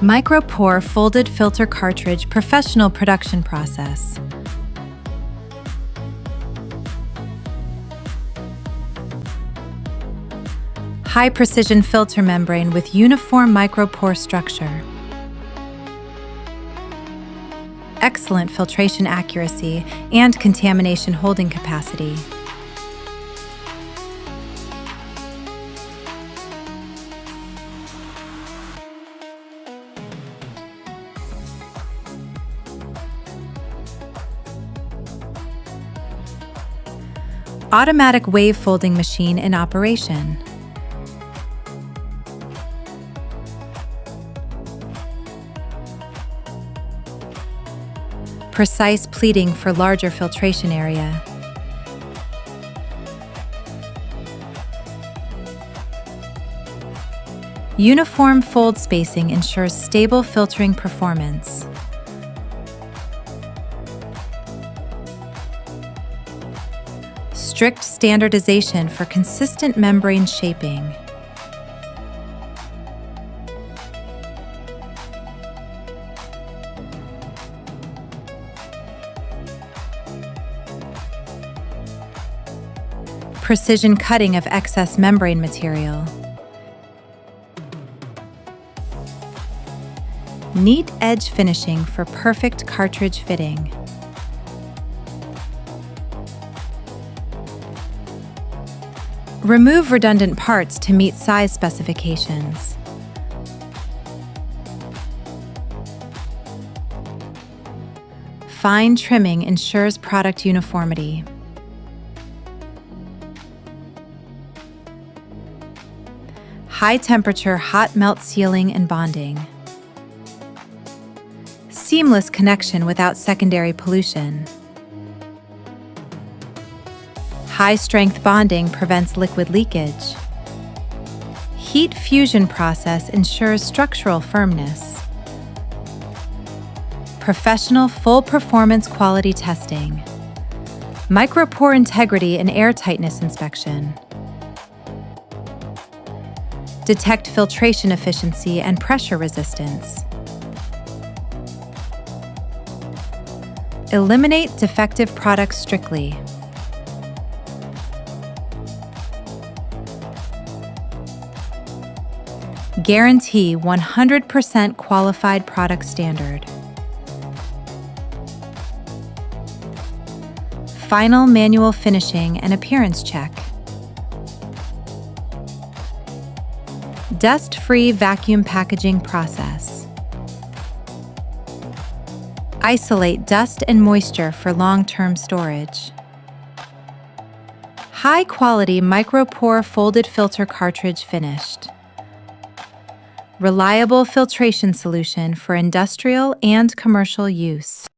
Micropore folded filter cartridge professional production process. High-precision filter membrane with uniform micropore structure. Excellent filtration accuracy and contamination holding capacity. Automatic wave folding machine in operation. Precise pleating for larger filtration area. Uniform fold spacing ensures stable filtering performance. Strict standardization for consistent membrane shaping. Precision cutting of excess membrane material. Neat edge finishing for perfect cartridge fitting. Remove redundant parts to meet size specifications. Fine trimming ensures product uniformity. High-temperature hot melt sealing and bonding. Seamless connection without secondary pollution. High-strength bonding prevents liquid leakage. Heat fusion process ensures structural firmness. Professional full performance quality testing. Micropore integrity and air tightness inspection. Detect filtration efficiency and pressure resistance. Eliminate defective products strictly. Guarantee 100% qualified product standard. Final manual finishing and appearance check. Dust-free vacuum packaging process. Isolate dust and moisture for long-term storage. High-quality micropore folded filter cartridge finished. Reliable filtration solution for industrial and commercial use.